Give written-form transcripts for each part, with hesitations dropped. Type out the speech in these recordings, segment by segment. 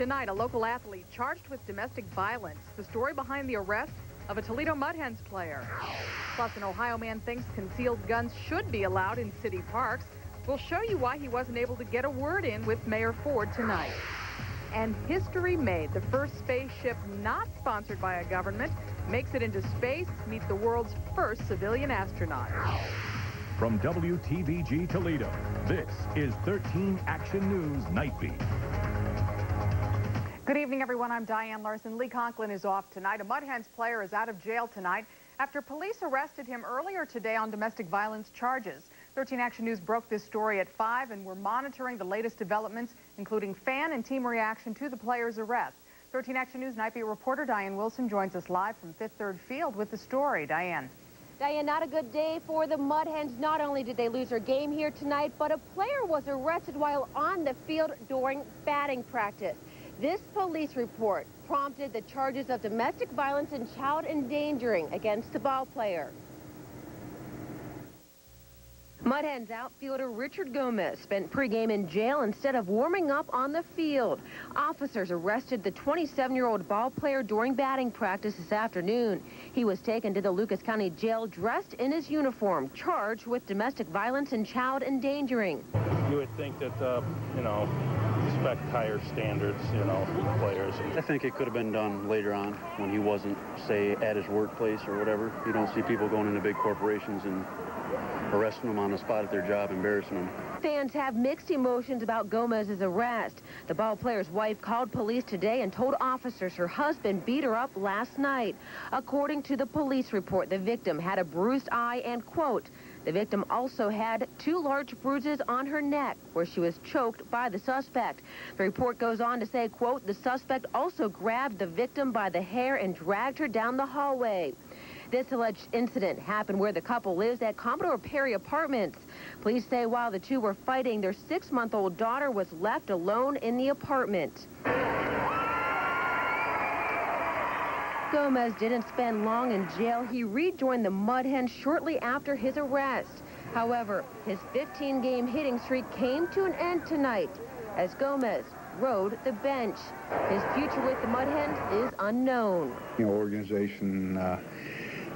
Tonight, a local athlete charged with domestic violence. The story behind the arrest of a Toledo Mud Hens player. Plus, an Ohio man thinks concealed guns should be allowed in city parks. We'll show you why he wasn't able to get a word in with Mayor Ford tonight. And history made. The first spaceship not sponsored by a government makes it into space, meets the world's first civilian astronaut. From WTVG Toledo, this is 13 Action News Night Beat. Good evening, everyone. I'm Diane Larson. Lee Conklin is off tonight. A Mud Hens player is out of jail tonight after police arrested him earlier today on domestic violence charges. 13 Action News broke this story at 5, and we're monitoring the latest developments, including fan and team reaction to the player's arrest. 13 Action News Night Beat reporter Diane Wilson joins us live from Fifth Third Field with the story. Diane. Diane, not a good day for the Mud Hens. Not only did they lose their game here tonight, but a player was arrested while on the field during batting practice. This police report prompted the charges of domestic violence and child endangering against the ball player. Mud Hens outfielder Richard Gomez spent pregame in jail instead of warming up on the field. Officers arrested the 27-year-old ball player during batting practice this afternoon. He was taken to the Lucas County Jail dressed in his uniform, charged with domestic violence and child endangering. You would think that, respect higher standards, players. I think it could have been done later on when he wasn't, say, at his workplace or whatever. You don't see people going into big corporations and arresting them on the spot at their job, embarrassing them. Fans have mixed emotions about Gomez's arrest. The ball player's wife called police today and told officers her husband beat her up last night. According to the police report, the victim had a bruised eye and, quote, the victim also had 2 large bruises on her neck where she was choked by the suspect. The report goes on to say, quote, the suspect also grabbed the victim by the hair and dragged her down the hallway. This alleged incident happened where the couple lives at Commodore Perry Apartments. Police say while the two were fighting, their 6-month-old daughter was left alone in the apartment. Gomez didn't spend long in jail. He rejoined the Mud Hens shortly after his arrest. However, his 15-game hitting streak came to an end tonight as Gomez rode the bench. His future with the Mud Hens is unknown. The organization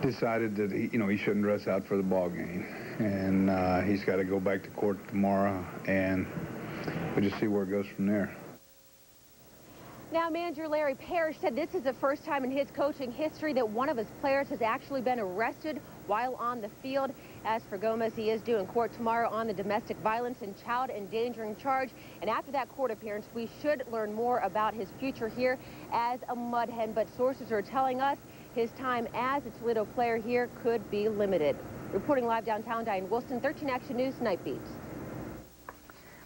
decided that he shouldn't dress out for the ball game, and he's got to go back to court tomorrow, and we'll just see where it goes from there. Now, manager Larry Parrish said this is the first time in his coaching history that one of his players has actually been arrested while on the field. As for Gomez, he is due in court tomorrow on the domestic violence and child endangering charge. And after that court appearance, we should learn more about his future here as a Mud Hen. But sources are telling us his time as a Toledo player here could be limited. Reporting live downtown, Diane Wilson, 13 Action News Night Beat.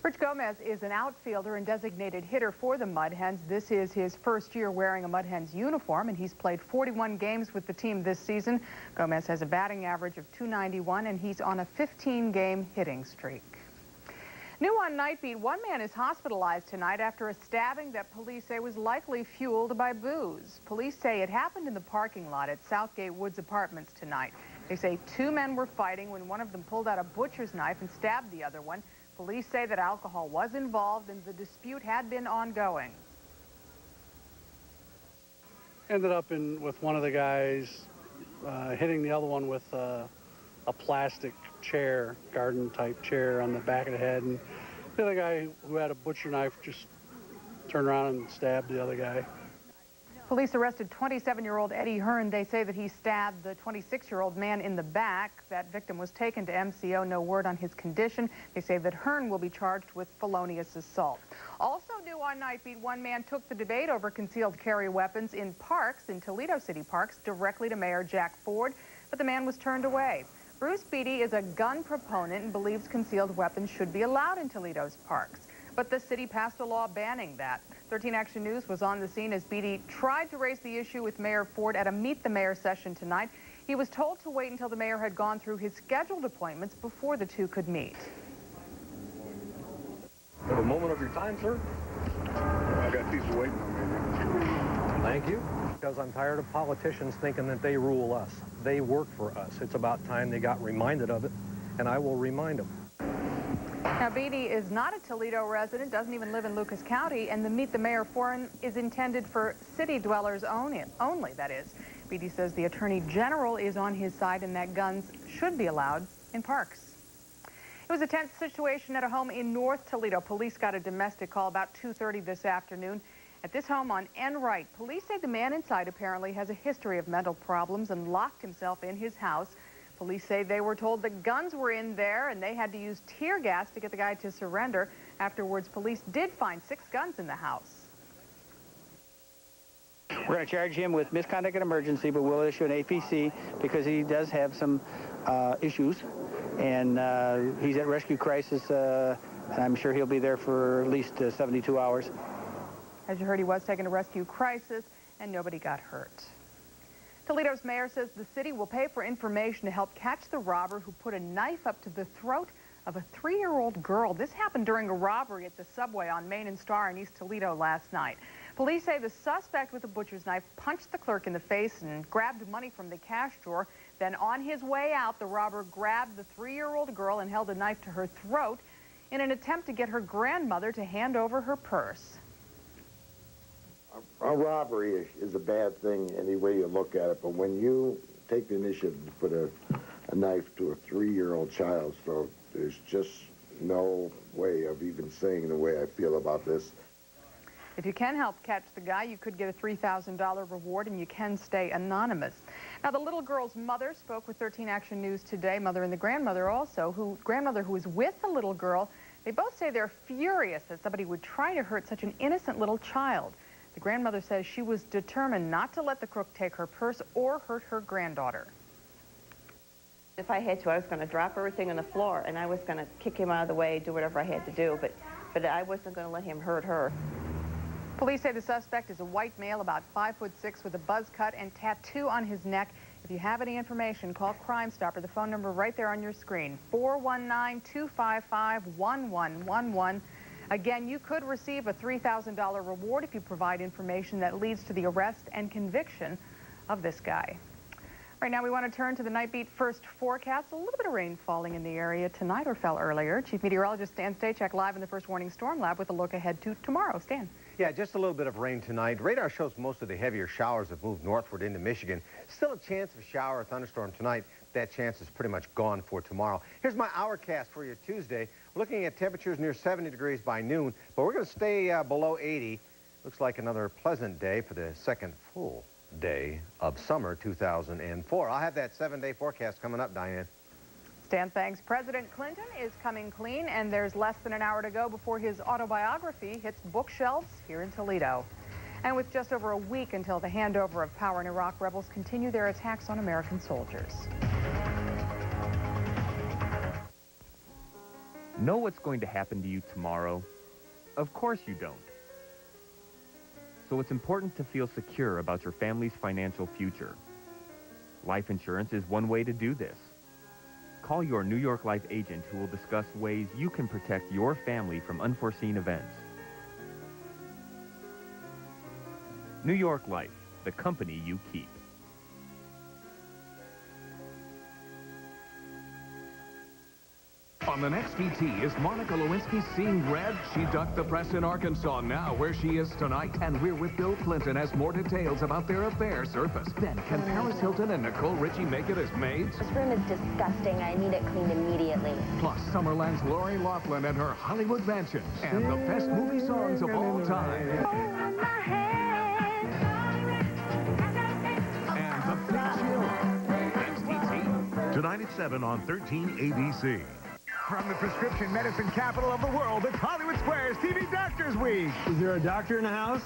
Rich Gomez is an outfielder and designated hitter for the Mud Hens. This is his first year wearing a Mud Hens uniform, and he's played 41 games with the team this season. Gomez has a batting average of .291, and he's on a 15-game hitting streak. New on Night Beat, one man is hospitalized tonight after a stabbing that police say was likely fueled by booze. Police say it happened in the parking lot at Southgate Woods Apartments tonight. They say 2 men were fighting when one of them pulled out a butcher's knife and stabbed the other one. Police say that alcohol was involved and the dispute had been ongoing. Ended up with one of the guys hitting the other one with a plastic chair, garden-type chair on the back of the head. And the other guy who had a butcher knife just turned around and stabbed the other guy. Police arrested 27-year-old Eddie Hearn. They say that he stabbed the 26-year-old man in the back. That victim was taken to MCO. No word on his condition. They say that Hearn will be charged with felonious assault. Also new on Night Beat, one man took the debate over concealed carry weapons in parks, in Toledo City Parks, directly to Mayor Jack Ford, but the man was turned away. Bruce Beatty is a gun proponent and believes concealed weapons should be allowed in Toledo's parks. But the city passed a law banning that. 13 Action News was on the scene as Beatty tried to raise the issue with Mayor Ford at a Meet the Mayor session tonight. He was told to wait until the mayor had gone through his scheduled appointments before the two could meet. Have a moment of your time, sir? I got these waiting on me. Thank you. Because I'm tired of politicians thinking that they rule us. They work for us. It's about time they got reminded of it, and I will remind them. Now, Beatty is not a Toledo resident, doesn't even live in Lucas County, and the Meet the Mayor forum is intended for city dwellers only, that is. Beatty says the Attorney General is on his side and that guns should be allowed in parks. It was a tense situation at a home in North Toledo. Police got a domestic call about 2:30 this afternoon. At this home on Enright, police say the man inside apparently has a history of mental problems and locked himself in his house. Police say they were told that guns were in there and they had to use tear gas to get the guy to surrender. Afterwards, police did find 6 guns in the house. We're going to charge him with misconduct and emergency, but we'll issue an APC because he does have some issues. And he's at rescue crisis, and I'm sure he'll be there for at least 72 hours. As you heard, he was taken to rescue crisis and nobody got hurt. Toledo's mayor says the city will pay for information to help catch the robber who put a knife up to the throat of a 3-year-old girl. This happened during a robbery at the subway on Main and Star in East Toledo last night. Police say the suspect with the butcher's knife punched the clerk in the face and grabbed money from the cash drawer. Then on his way out, the robber grabbed the 3-year-old girl and held a knife to her throat in an attempt to get her grandmother to hand over her purse. A robbery is a bad thing any way you look at it, but when you take the initiative to put a knife to a 3-year-old child's throat, there's just no way of even saying the way I feel about this. If you can help catch the guy, you could get a $3,000 reward and you can stay anonymous. Now, the little girl's mother spoke with 13 Action News today, mother and the grandmother also, grandmother who was with the little girl. They both say they're furious that somebody would try to hurt such an innocent little child. The grandmother says she was determined not to let the crook take her purse or hurt her granddaughter. If I had to, I was going to drop everything on the floor and I was going to kick him out of the way, do whatever I had to do, but I wasn't going to let him hurt her. Police say the suspect is a white male, about 5'6", with a buzz cut and tattoo on his neck. If you have any information, call Crime Stopper. The phone number right there on your screen, 419-255-1111. Again, you could receive a $3,000 reward if you provide information that leads to the arrest and conviction of this guy. Right now, we want to turn to the Night Beat first forecast. A little bit of rain falling in the area tonight or fell earlier. Chief Meteorologist Stan Stachek live in the First Warning Storm Lab with a look ahead to tomorrow. Stan. Yeah, just a little bit of rain tonight. Radar shows most of the heavier showers have moved northward into Michigan. Still a chance of a shower or thunderstorm tonight. That chance is pretty much gone for tomorrow. Here's my hourcast for you Tuesday. We're looking at temperatures near 70 degrees by noon, but we're going to stay below 80. Looks like another pleasant day for the second full day of summer 2004. I'll have that 7-day forecast coming up, Diane. Stan, thanks. President Clinton is coming clean, and there's less than an hour to go before his autobiography hits bookshelves here in Toledo. And with just over a week until the handover of power in Iraq, rebels continue their attacks on American soldiers. Know what's going to happen to you tomorrow? Of course you don't. So it's important to feel secure about your family's financial future. Life insurance is one way to do this. Call your New York Life agent who will discuss ways you can protect your family from unforeseen events. New York Life, the company you keep. On the next VT, is Monica Lewinsky seeing red? She ducked the press in Arkansas now, where she is tonight. And we're with Bill Clinton as more details about their affair surface. Then, can Paris Hilton and Nicole Richie make it as maids? This room is disgusting. I need it cleaned immediately. Plus, Summerland's Lori Loughlin and her Hollywood mansion. And the best movie songs of all time. And the Big Chill. Next VT. Tonight at 7 on 13 ABC. From the prescription medicine capital of the world, it's Hollywood Squares TV Doctors Week. Is there a doctor in the house?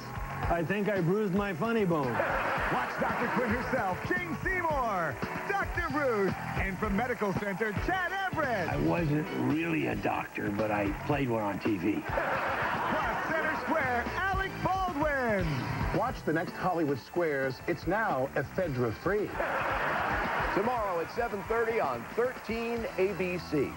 I think I bruised my funny bone. Watch Dr. Quinn herself, Jane Seymour, Dr. Bruce, and from Medical Center, Chad Everett. I wasn't really a doctor, but I played one on TV. Plus Center Square, Alec Baldwin. Watch the next Hollywood Squares. It's now ephedra-free. Tomorrow at 7:30 on 13 ABC.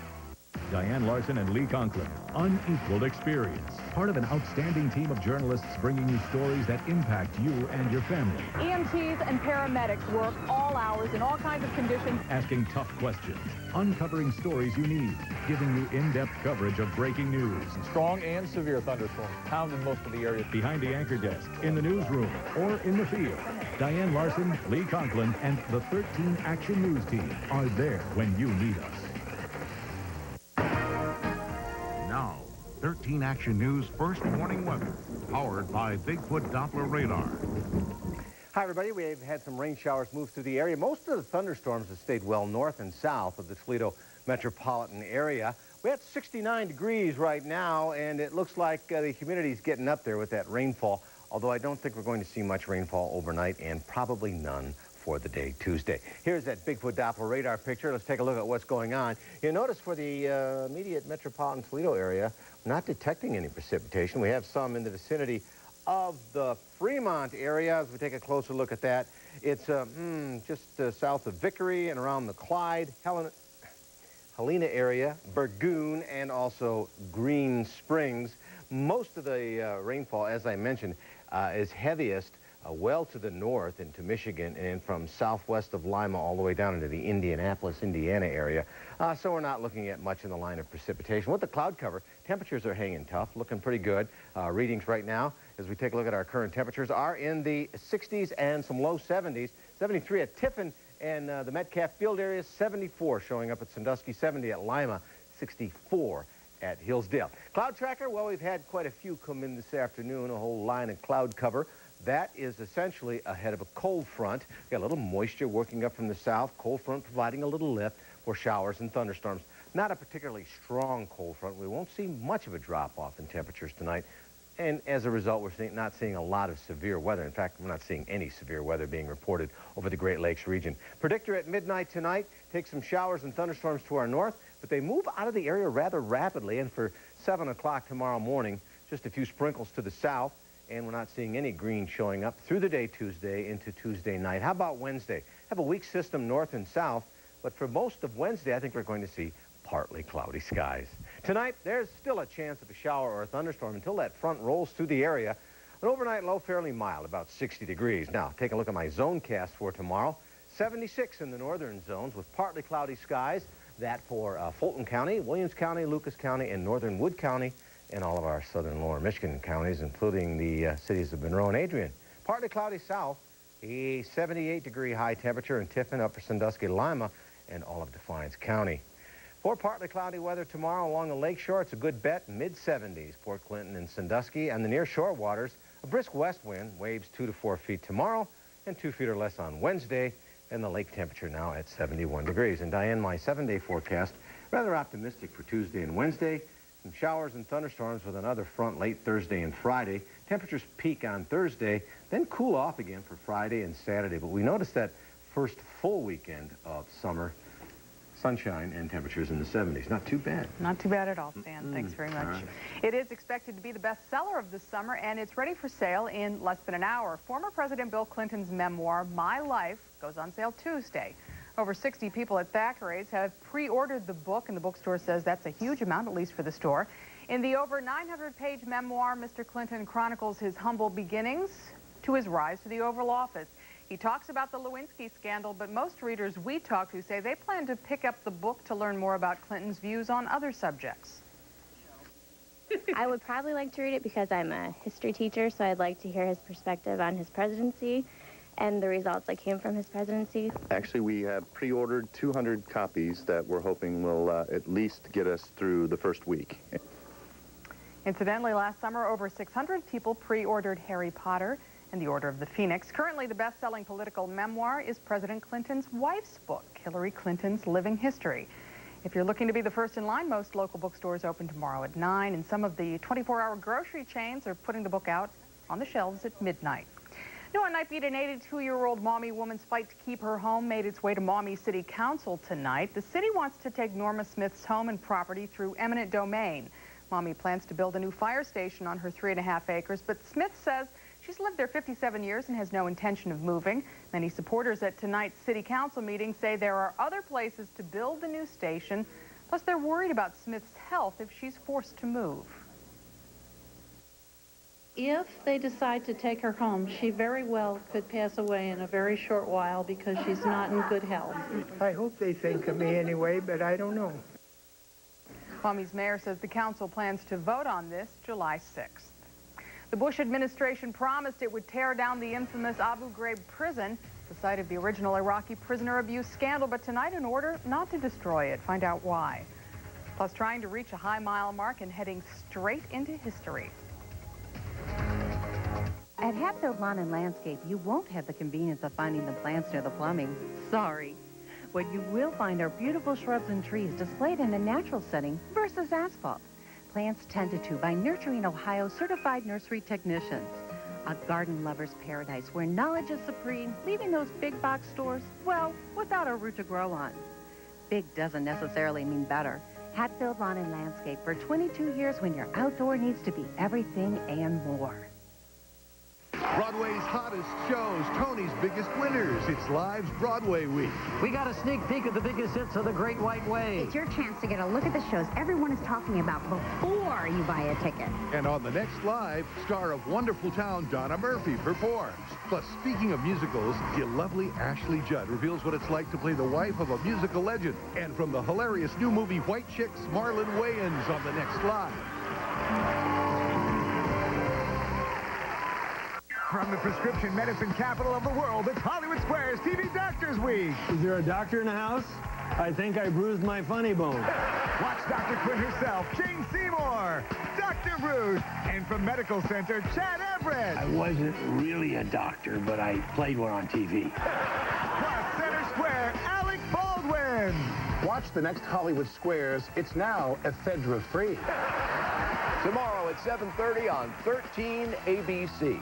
Diane Larson and Lee Conklin, unequaled experience. Part of an outstanding team of journalists bringing you stories that impact you and your family. EMTs and paramedics work all hours in all kinds of conditions. Asking tough questions, uncovering stories you need, giving you in-depth coverage of breaking news. Strong and severe thunderstorms pounded most of the area. Behind the anchor desk, in the newsroom, or in the field, Diane Larson, Lee Conklin, and the 13 Action News team are there when you need us. Now, 13 Action News First Warning Weather, powered by Bigfoot Doppler Radar. Hi, everybody. We've had some rain showers move through the area. Most of the thunderstorms have stayed well north and south of the Toledo metropolitan area. We're at 69 degrees right now, and it looks like the humidity's getting up there with that rainfall, although I don't think we're going to see much rainfall overnight and probably none for the day Tuesday. Here's that Bigfoot Doppler radar picture. Let's take a look at what's going on. You'll notice for the immediate metropolitan Toledo area, we're not detecting any precipitation. We have some in the vicinity of the Fremont area. As we take a closer look at that, it's just south of Vickery and around the Clyde, Helena area, Burgoon, and also Green Springs. Most of the rainfall, as I mentioned, is heaviest well to the north into Michigan and from southwest of Lima all the way down into the Indianapolis, Indiana area. So we're not looking at much in the line of precipitation. With the cloud cover, temperatures are hanging tough, looking pretty good. Readings right now, as we take a look at our current temperatures, are in the 60s and some low 70s. 73 at Tiffin and the Metcalf Field area, 74 showing up at Sandusky, 70 at Lima, 64 at Hillsdale. Cloud tracker, well, we've had quite a few come in this afternoon, a whole line of cloud cover. That is essentially ahead of a cold front. We've got a little moisture working up from the south, cold front providing a little lift for showers and thunderstorms. Not a particularly strong cold front. We won't see much of a drop-off in temperatures tonight. And as a result, we're not seeing a lot of severe weather. In fact, we're not seeing any severe weather being reported over the Great Lakes region. Predictor at midnight tonight takes some showers and thunderstorms to our north, but they move out of the area rather rapidly. And for 7 o'clock tomorrow morning, just a few sprinkles to the south. And we're not seeing any green showing up through the day Tuesday into Tuesday night. How about Wednesday? Have a weak system north and south, but for most of Wednesday, I think we're going to see partly cloudy skies. Tonight, there's still a chance of a shower or a thunderstorm until that front rolls through the area. An overnight low fairly mild, about 60 degrees. Now, take a look at my zone cast for tomorrow. 76 in the northern zones with partly cloudy skies. That for Fulton County, Williams County, Lucas County, and northern Wood County, and all of our southern lower Michigan counties, including the cities of Monroe and Adrian. Partly cloudy south, a 78-degree high temperature in Tiffin, upper Sandusky, Lima, and all of Defiance County. For partly cloudy weather tomorrow along the lakeshore, it's a good bet, mid-70s, Port Clinton and Sandusky, and the near-shore waters, a brisk west wind, waves 2 to 4 feet tomorrow, and 2 feet or less on Wednesday, and the lake temperature now at 71 degrees. And Diane, my 7-day forecast, rather optimistic for Tuesday and Wednesday. Some showers and thunderstorms with another front late Thursday and Friday. Temperatures peak on Thursday, then cool off again for Friday and Saturday. But we noticed that first full weekend of summer, sunshine and temperatures in the 70s. Not too bad. Not too bad at all, Stan. Thanks very much. Right. It is expected to be the bestseller of the summer, and it's ready for sale in less than an hour. Former President Bill Clinton's memoir, My Life, goes on sale Tuesday. Over 60 people at Thackeray's have pre-ordered the book, and the bookstore says that's a huge amount, at least for the store. In the over 900-page memoir, Mr. Clinton chronicles his humble beginnings to his rise to the Oval Office. He talks about the Lewinsky scandal, but most readers we talk to say they plan to pick up the book to learn more about Clinton's views on other subjects. I would probably like to read it because I'm a history teacher, so I'd like to hear his perspective on his presidency and the results that came from his presidency. Actually, we have pre-ordered 200 copies that we're hoping will at least get us through the first week. Incidentally, last summer, over 600 people pre-ordered Harry Potter and the Order of the Phoenix. Currently, the best-selling political memoir is President Clinton's wife's book, Hillary Clinton's Living History. If you're looking to be the first in line, most local bookstores open tomorrow at 9, and some of the 24-hour grocery chains are putting the book out on the shelves at midnight. New on Night Beat, an 82-year-old Maumee woman's fight to keep her home made its way to Maumee City Council tonight. The city wants to take Norma Smith's home and property through eminent domain. Maumee plans to build a new fire station on her 3.5 acres, but Smith says she's lived there 57 years and has no intention of moving. Many supporters at tonight's City Council meeting say there are other places to build the new station, Plus, they're worried about Smith's health if she's forced to move. If they decide to take her home, she very well could pass away in a very short while because she's not in good health. I hope they think of me anyway, but I don't know. Kwami's mayor says the council plans to vote on this July 6th. The Bush administration promised it would tear down the infamous Abu Ghraib prison, the site of the original Iraqi prisoner abuse scandal, but tonight an order not to destroy it. Find out why. Plus, trying to reach a high mile mark and heading straight into history. At Hatfield Lawn and Landscape, you won't have the convenience of finding the plants near the plumbing. Sorry. What you will find are beautiful shrubs and trees displayed in a natural setting versus asphalt. Plants tended to by Nurturing Ohio certified nursery technicians. A garden lover's paradise where knowledge is supreme, leaving those big box stores, well, without a root to grow on. Big doesn't necessarily mean better. Hatfield Lawn and Landscape for 22 years when your outdoor needs to be everything and more. Broadway's hottest shows, Tony's biggest winners. It's Live's Broadway Week. We got a sneak peek at the biggest hits of the Great White Way. It's your chance to get a look at the shows everyone is talking about before you buy a ticket. And on the next Live, star of Wonderful Town, Donna Murphy, performs. Plus, speaking of musicals, the lovely Ashley Judd reveals what it's like to play the wife of a musical legend. And from the hilarious new movie White Chicks, Marlon Wayans on the next Live. From the prescription medicine capital of the world, it's Hollywood Squares TV Doctors Week. Is there a doctor in the house? I think I bruised my funny bone. Watch Dr. Quinn herself, Jane Seymour, Dr. Bruce, and from Medical Center, Chad Everett. I wasn't really a doctor, but I played one on TV. Plus, Center Square, Alec Baldwin. Watch the next Hollywood Squares. It's now ephedra-free. Tomorrow at 7:30 on 13 ABC.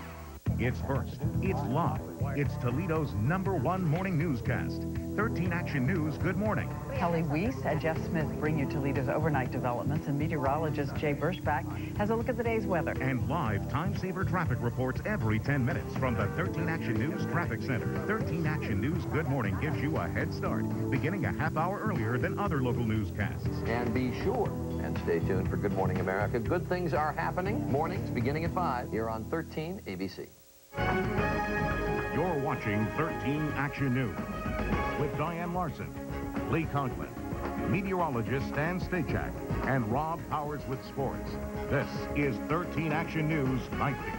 It's first, it's live, it's Toledo's #1 morning newscast. 13 Action News, good morning. Kelly Weiss and Jeff Smith bring you Toledo's overnight developments, and meteorologist Jay Burschbach has a look at the day's weather. And live time-saver traffic reports every 10 minutes from the 13 Action News Traffic Center. 13 Action News, good morning gives you a head start, beginning a half hour earlier than other local newscasts. And be sure and stay tuned for Good Morning America. Good things are happening. Mornings beginning at 5 here on 13 ABC. You're watching 13 Action News with Diane Larson, Lee Conklin, meteorologist Stan Stachak, and Rob Powers with sports. This is 13 Action News Nightly.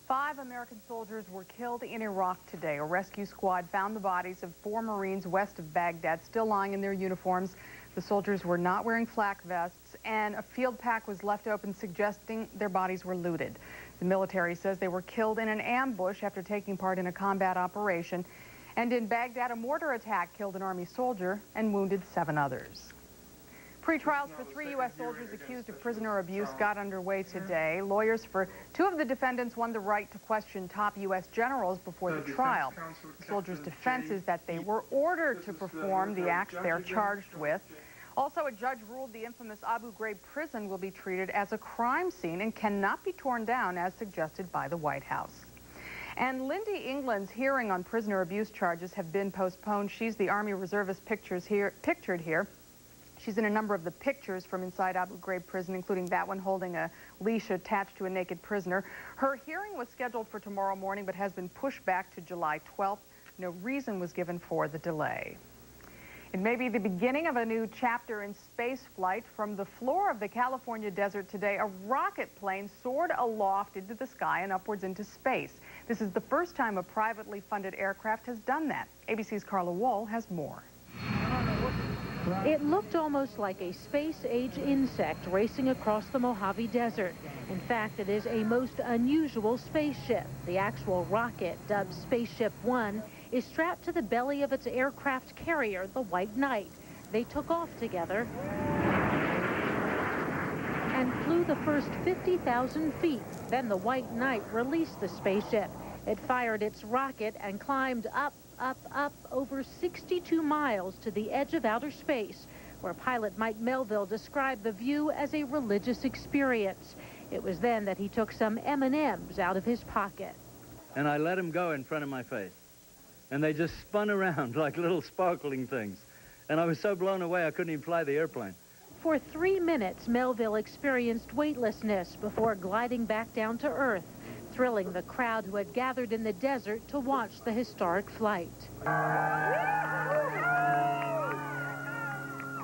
5 American soldiers were killed in Iraq today. A rescue squad found the bodies of 4 Marines west of Baghdad still lying in their uniforms. The soldiers were not wearing flak vests, and a field pack was left open, suggesting their bodies were looted. The military says they were killed in an ambush after taking part in a combat operation. And in Baghdad, a mortar attack killed an Army soldier and wounded 7 others. Pre-trials for 3 U.S. soldiers accused of prisoner abuse got underway today. Lawyers for 2 of the defendants won the right to question top U.S. generals before the trial. The soldiers' defense is that they were ordered to perform the acts they're charged with. Also, a judge ruled the infamous Abu Ghraib prison will be treated as a crime scene and cannot be torn down as suggested by the White House. And Lindy England's hearing on prisoner abuse charges have been postponed. She's the Army Reservist pictured here. She's in a number of the pictures from inside Abu Ghraib prison, including that one holding a leash attached to a naked prisoner. Her hearing was scheduled for tomorrow morning, but has been pushed back to July 12th. No reason was given for the delay. It may be the beginning of a new chapter in space flight. From the floor of the California desert today, a rocket plane soared aloft into the sky and upwards into space. This is the first time a privately funded aircraft has done that. ABC's Carla Wall has more. It looked almost like a space-age insect racing across the Mojave Desert. In fact, it is a most unusual spaceship. The actual rocket, dubbed Spaceship One, is strapped to the belly of its aircraft carrier, the White Knight. They took off together and flew the first 50,000 feet. Then the White Knight released the spaceship. It fired its rocket and climbed up over 62 miles to the edge of outer space, where pilot Mike Melville described the view as a religious experience. It was then that he took some M&Ms out of his pocket. And I let them go in front of my face. And they just spun around like little sparkling things. and I was so blown away I couldn't even fly the airplane. For 3 minutes, Melville experienced weightlessness before gliding back down to Earth, thrilling the crowd who had gathered in the desert to watch the historic flight.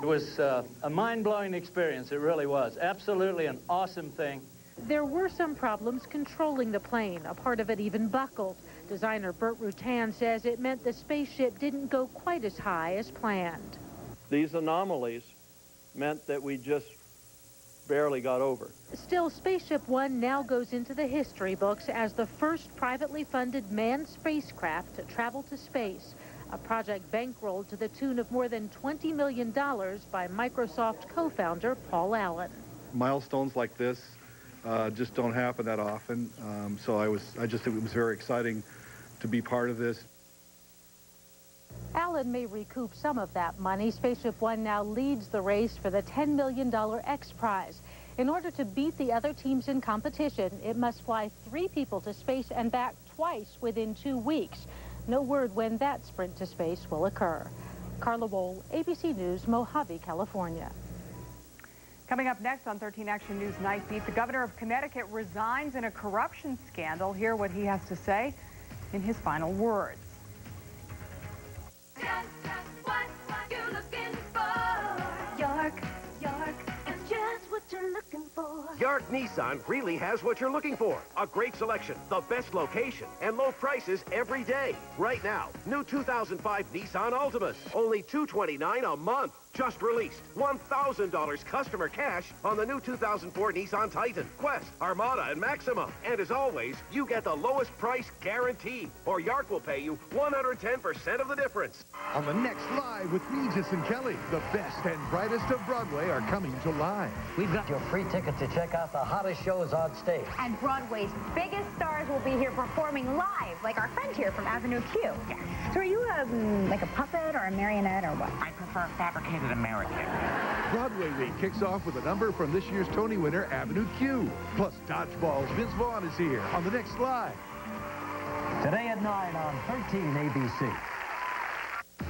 It was a mind-blowing experience, it really was. Absolutely an awesome thing. There were some problems controlling the plane. A part of it even buckled. Designer Burt Rutan says it meant the spaceship didn't go quite as high as planned. These anomalies meant that we just barely got over. Still, Spaceship One now goes into the history books as the first privately funded manned spacecraft to travel to space, a project bankrolled to the tune of more than $20 million by Microsoft co-founder Paul Allen. Milestones like this just don't happen that often, so I just think it was very exciting to be part of this. Allen may recoup some of that money. Spaceship One now leads the race for the $10 million X Prize. In order to beat the other teams in competition, it must fly 3 people to space and back twice within 2 weeks. No word when that sprint to space will occur. Carla Wohl, ABC News, Mojave, California. Coming up next on 13 Action News Night Beat, the governor of Connecticut resigns in a corruption scandal. Hear what he has to say in his final words. York Nissan really has what you're looking for. A great selection, the best location, and low prices every day. Right now, new 2005 Nissan Altimas, only $229 a month. Just released. $1,000 customer cash on the new 2004 Nissan Titan, Quest, Armada, and Maxima. And as always, you get the lowest price guaranteed, or York will pay you 110% of the difference. On the next Live with Regis and Kelly, the best and brightest of Broadway are coming to live. We've got your free ticket to check out the hottest shows on stage. And Broadway's biggest stars will be here performing live, like our friend here from Avenue Q. Yeah. So are you like a puppet or a marionette or what? I prefer fabricated American. Broadway Week kicks off with a number from this year's Tony winner, Avenue Q. Plus, Dodgeball's Vince Vaughn is here on the next Live. Today at 9 on 13 ABC.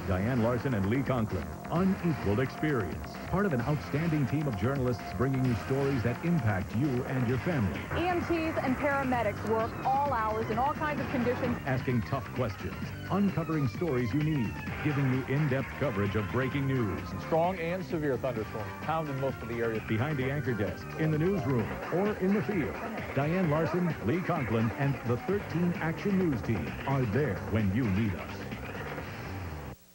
Diane Larson and Lee Conklin. Unequaled experience. Part of an outstanding team of journalists bringing you stories that impact you and your family. EMTs and paramedics work all hours in all kinds of conditions. Asking tough questions. Uncovering stories you need. Giving you in-depth coverage of breaking news. Strong and severe thunderstorms pounded most of the area. Behind the anchor desk, in the newsroom, or in the field. Diane Larson, Lee Conklin, and the 13 Action News team are there when you need us.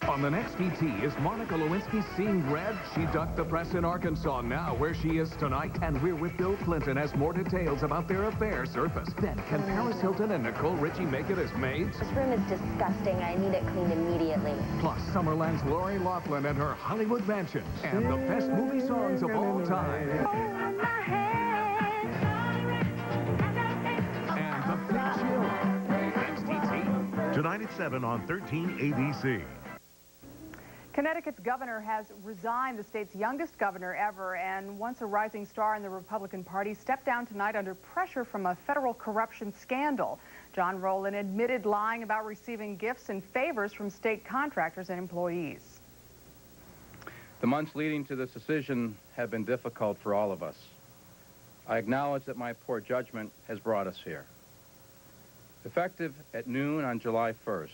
On the next BT, is Monica Lewinsky seeing red? She ducked the press in Arkansas now, where she is tonight. And we're with Bill Clinton as more details about their affair surface. Then, can Paris Hilton and Nicole Richie make it as maids? This room is disgusting. I need it cleaned immediately. Plus, Summerland's Lori Loughlin and her Hollywood mansion. And the best movie songs of all time. And the Big Chill. Next BT. Tonight at 7 on 13 ABC. Connecticut's governor has resigned, the state's youngest governor ever, and once a rising star in the Republican Party, stepped down tonight under pressure from a federal corruption scandal. John Rowland admitted lying about receiving gifts and favors from state contractors and employees. The months leading to this decision have been difficult for all of us. I acknowledge that my poor judgment has brought us here. Effective at noon on July 1st,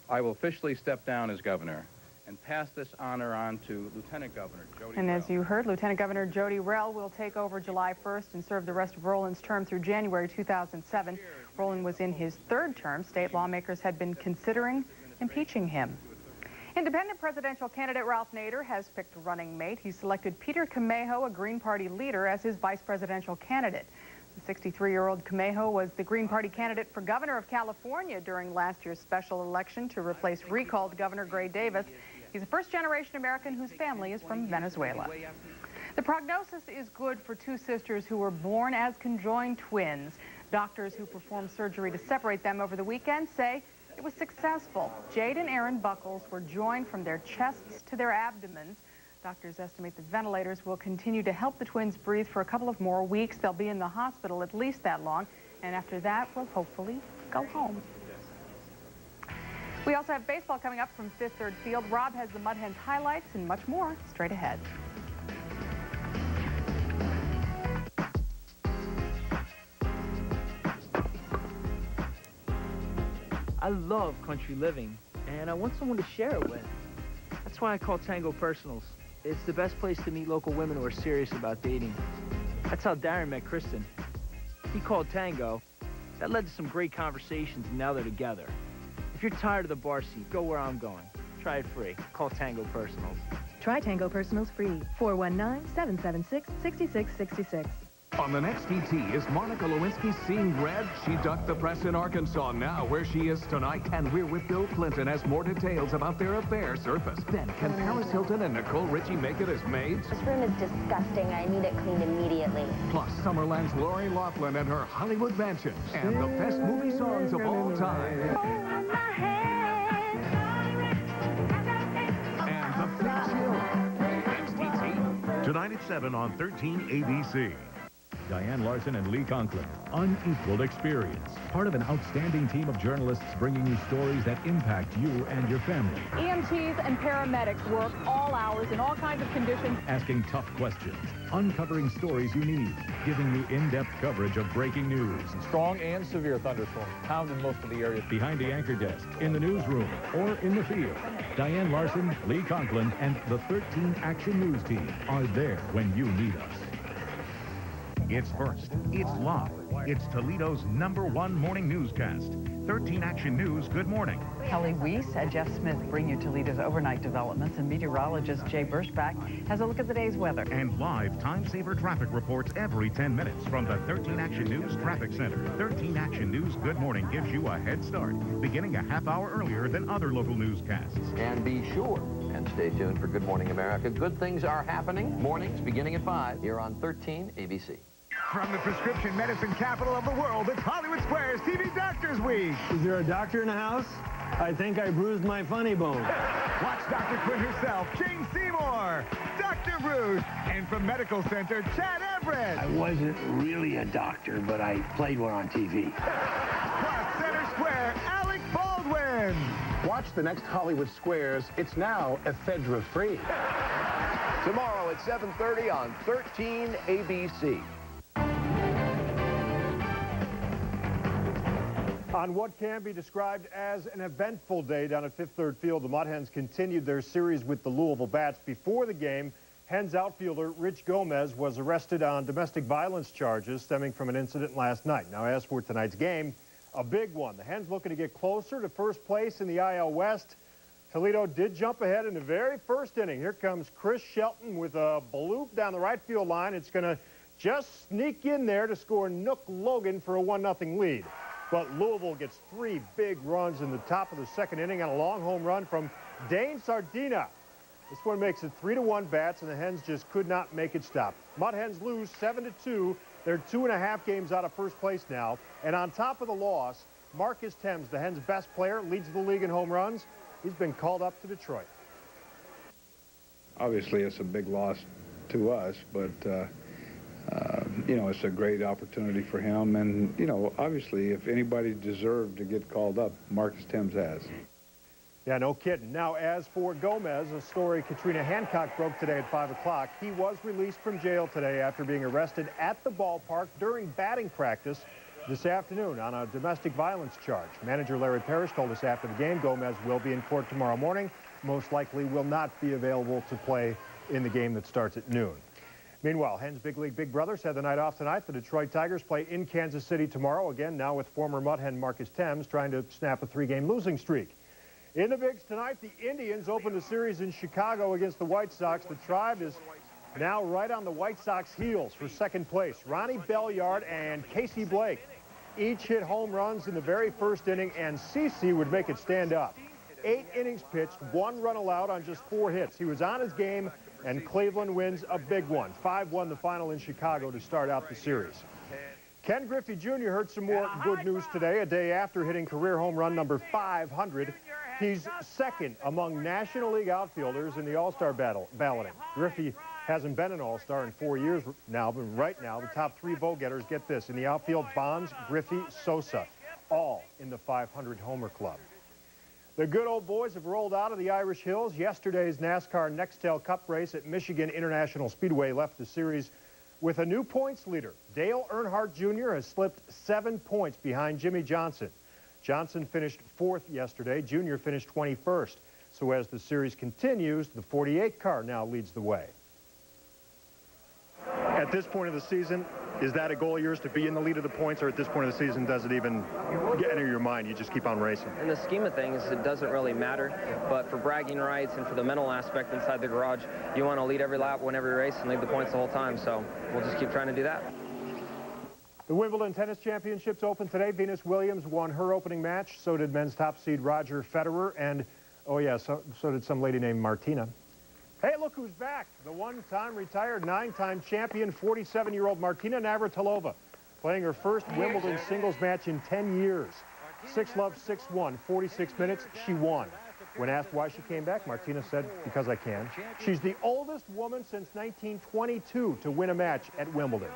I will officially step down as governor and pass this honor on to Lieutenant Governor Jody And Rell. as you heard, Lieutenant Governor Jody Rell will take over July 1st and serve the rest of Rowland's term through January 2007. Rowland was in his 3rd term. State lawmakers had been considering impeaching him. Independent presidential candidate Ralph Nader has picked a running mate. He selected Peter Camejo, a Green Party leader, as his vice presidential candidate. The 63-year-old Camejo was the Green Party candidate for governor of California during last year's special election to replace recalled Governor Gray Davis. He's a first-generation American whose family is from Venezuela. The prognosis is good for 2 sisters who were born as conjoined twins. Doctors who performed surgery to separate them over the weekend say it was successful. Jade and Aaron Buckles were joined from their chests to their abdomens. Doctors estimate that ventilators will continue to help the twins breathe for a couple of more weeks. They'll be in the hospital at least that long, and after that, will hopefully go home. We also have baseball coming up from Fifth Third Field. Rob has the Mud Hens highlights and much more straight ahead. I love country living, and I want someone to share it with. That's why I call Tango Personals. It's the best place to meet local women who are serious about dating. That's how Darren met Kristen. He called Tango. That led to some great conversations, and now they're together. If you're tired of the bar seat, go where I'm going. Try it free. Call Tango Personals. Try Tango Personals free. 419-776-6666. On the next ET, is Monica Lewinsky seeing red? She ducked the press in Arkansas now, where she is tonight. And we're with Bill Clinton as more details about their affair surface. Then, can Paris Hilton and Nicole Richie make it as maids? This room is disgusting. I need it cleaned immediately. Plus, Summerland's Lori Loughlin and her Hollywood mansion. And the best movie songs of all time. And the Big Chill. Next ET. Tonight at 7 on 13 ABC. Diane Larson and Lee Conklin. Unequaled experience. Part of an outstanding team of journalists bringing you stories that impact you and your family. EMTs and paramedics work all hours in all kinds of conditions. Asking tough questions. Uncovering stories you need. Giving you in-depth coverage of breaking news. Strong and severe thunderstorms pounded most of the area. Behind the anchor desk, in the newsroom, or in the field. Diane Larson, Lee Conklin, and the 13 Action News team are there when you need us. It's first. It's live. It's Toledo's #1 morning newscast. 13 Action News, good morning. Kelly Weiss and Jeff Smith bring you Toledo's overnight developments, and meteorologist Jay Burschbach has a look at the day's weather. And live time-saver traffic reports every 10 minutes from the 13 Action News Traffic Center. 13 Action News Good Morning gives you a head start, beginning a half hour earlier than other local newscasts. And be sure and stay tuned for Good Morning America. Good things are happening. Mornings beginning at 5 here on 13 ABC. From the prescription medicine capital of the world, it's Hollywood Squares TV Doctors Week. Is there a doctor in the house? I think I bruised my funny bone. Watch Dr. Quinn herself, Jane Seymour, Dr. Bruce, and from Medical Center, Chad Everett. I wasn't really a doctor, but I played one on TV. Plus, Center Square, Alec Baldwin. Watch the next Hollywood Squares. It's now ephedra-free. Tomorrow at 7:30 on 13 ABC. On what can be described as an eventful day down at Fifth Third Field, the Mud Hens continued their series with the Louisville Bats. Before the game, Hens outfielder Rich Gomez was arrested on domestic violence charges stemming from an incident last night. Now, as for tonight's game, a big one. The Hens looking to get closer to first place in the IL West. Toledo did jump ahead in the very first inning. Here comes Chris Shelton with a bloop down the right field line. It's going to just sneak in there to score Nook Logan for a 1-0 lead. But Louisville gets 3 big runs in the top of the second inning on a long home run from Dane Sardina. This one makes it 3-1 Bats, and the Hens just could not make it stop. Mud Hens lose 7-2. They're 2.5 games out of first place now. And on top of the loss, Marcus Thames, the Hens' best player, leads the league in home runs. He's been called up to Detroit. Obviously, it's a big loss to us, but you know, it's a great opportunity for him. And, you know, obviously, if anybody deserved to get called up, Marcus Thames has. Yeah, no kidding. Now, as for Gomez, a story Katrina Hancock broke today at 5 o'clock. He was released from jail today after being arrested at the ballpark during batting practice this afternoon on a domestic violence charge. Manager Larry Parrish told us after the game Gomez will be in court tomorrow morning. Most likely will not be available to play in the game that starts at noon. Meanwhile, Hens Big League Big Brothers had the night off tonight. The Detroit Tigers play in Kansas City tomorrow, again now with former Mud Hen Marcus Thames trying to snap a 3-game losing streak. In the Bigs tonight, the Indians opened a series in Chicago against the White Sox. The Tribe is now right on the White Sox heels for second place. Ronnie Belliard and Casey Blake each hit home runs in the very first inning, and CeCe would make it stand up. 8 innings pitched, 1 run allowed on just 4 hits. He was on his game, and Cleveland wins a big one. 5-1 the final in Chicago to start out the series. Ken Griffey Jr. heard some more good news today, a day after hitting career home run number 500. He's second among National League outfielders in the All-Star balloting. Griffey hasn't been an All-Star in 4 years now, but right now the top 3 vote-getters, get this, in the outfield, Bonds, Griffey, Sosa, all in the 500 homer club. The good old boys have rolled out of the Irish Hills. Yesterday's NASCAR Nextel Cup race at Michigan International Speedway left the series with a new points leader. Dale Earnhardt Jr. has slipped 7 points behind Jimmy Johnson. Johnson finished 4th yesterday. Jr. finished 21st. So as the series continues, the 48 car now leads the way. At this point of the season, is that a goal of yours to be in the lead of the points, or at this point of the season, does it even enter your mind? You just keep on racing? In the scheme of things, it doesn't really matter, but for bragging rights and for the mental aspect inside the garage, you want to lead every lap, win every race, and lead the points the whole time, so we'll just keep trying to do that. The Wimbledon Tennis Championships open today. Venus Williams won her opening match. So did men's top seed Roger Federer, and, oh yeah, so did some lady named Martina. Hey, look who's back. The one-time retired, 9-time champion, 47-year-old Martina Navratilova, playing her first Wimbledon singles match in 10 years. 6-love, 6-1, 46 minutes, she won. When asked why she came back, Martina said, because I can. She's the oldest woman since 1922 to win a match at Wimbledon.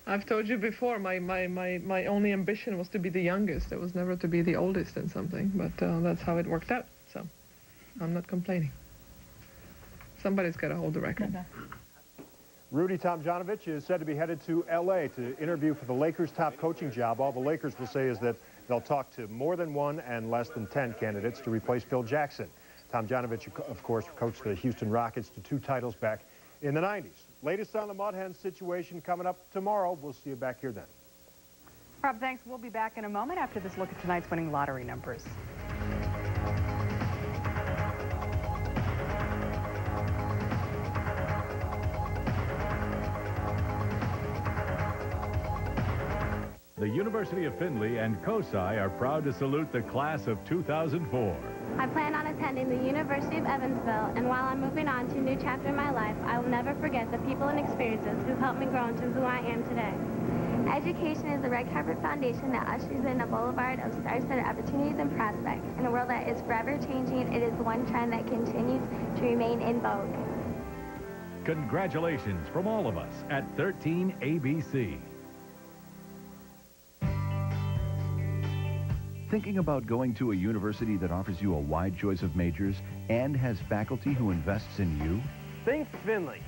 I've told you before, my only ambition was to be the youngest. It was never to be the oldest in something, but that's how it worked out, so I'm not complaining. Somebody's got to hold the record. Rudy Tomjanovich is said to be headed to L.A. to interview for the Lakers' top coaching job. All the Lakers will say is that they'll talk to more than 1 and less than 10 candidates to replace Phil Jackson. Tomjanovich, of course, coached the Houston Rockets to 2 titles back in the 90s. Latest on the Mud Hens situation coming up tomorrow. We'll see you back here then. Rob, thanks. We'll be back in a moment after this look at tonight's winning lottery numbers. The University of Findlay and COSI are proud to salute the class of 2004. I plan on attending the University of Evansville, and while I'm moving on to a new chapter in my life, I will never forget the people and experiences who helped me grow into who I am today. Education is the red carpet foundation that ushers in a boulevard of star-studded opportunities and prospects. In a world that is forever changing, it is the one trend that continues to remain in vogue. Congratulations from all of us at 13 ABC. Thinking about going to a university that offers you a wide choice of majors and has faculty who invests in you? Think Findlay.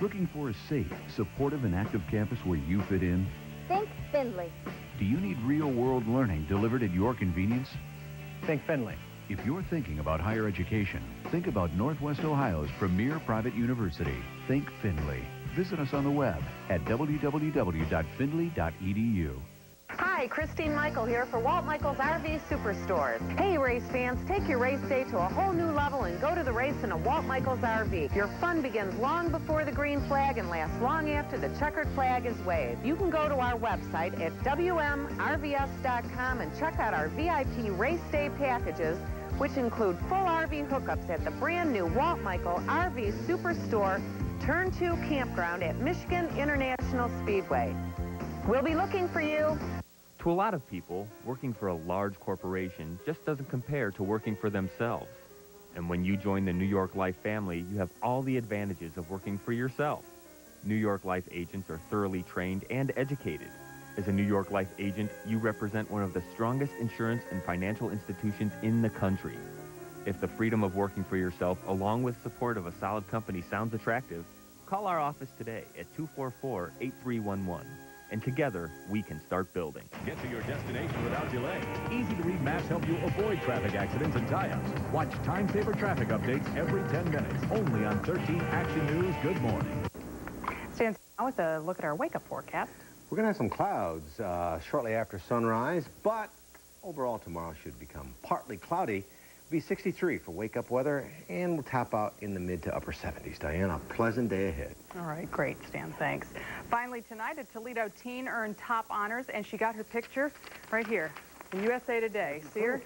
Looking for a safe, supportive, and active campus where you fit in? Think Findlay. Do you need real-world learning delivered at your convenience? Think Findlay. If you're thinking about higher education, think about Northwest Ohio's premier private university. Think Findlay. Visit us on the web at www.findlay.edu. Hi, Christine Michael here for Walt Michaels RV Superstores. Hey, race fans, take your race day to a whole new level and go to the race in a Walt Michaels RV. Your fun begins long before the green flag and lasts long after the checkered flag is waved. You can go to our website at WMRVS.com and check out our VIP race day packages, which include full RV hookups at the brand new Walt Michael RV Superstore Turn 2 Campground at Michigan International Speedway. We'll be looking for you. To a lot of people, working for a large corporation just doesn't compare to working for themselves. And when you join the New York Life family, you have all the advantages of working for yourself. New York Life agents are thoroughly trained and educated. As a New York Life agent, you represent one of the strongest insurance and financial institutions in the country. If the freedom of working for yourself, along with support of a solid company, sounds attractive, call our office today at 244-8311. And together, we can start building. Get to your destination without delay. Easy-to-read maps help you avoid traffic accidents and tie-ups. Watch time-saver traffic updates every 10 minutes, only on 13 Action News Good Morning. Stands now with a look at our wake-up forecast. We're going to have some clouds shortly after sunrise, but overall tomorrow should become partly cloudy. It'll be 63 for wake-up weather, and we'll top out in the mid to upper 70s. Diane, a pleasant day ahead. All right, great, Stan, thanks. Finally tonight, a Toledo teen earned top honors, and she got her picture right here in USA Today. See her?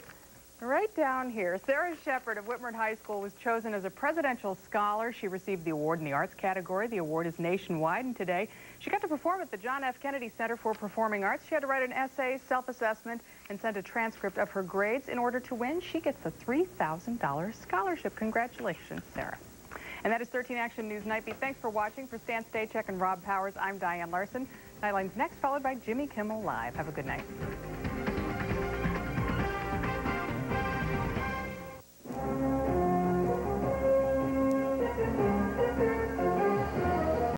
Right down here. Sarah Shepard of Whitmer High School was chosen as a presidential scholar. She received the award in the arts category. The award is nationwide, and today she got to perform at the John F. Kennedy Center for Performing Arts. She had to write an essay, self-assessment, and send a transcript of her grades. In order to win, she gets a $3,000 scholarship. Congratulations, Sarah. And that is 13 Action News Nightbeat. Thanks for watching. For Stan Stachek and Rob Powers, I'm Diane Larson. Nightline's next, followed by Jimmy Kimmel Live. Have a good night.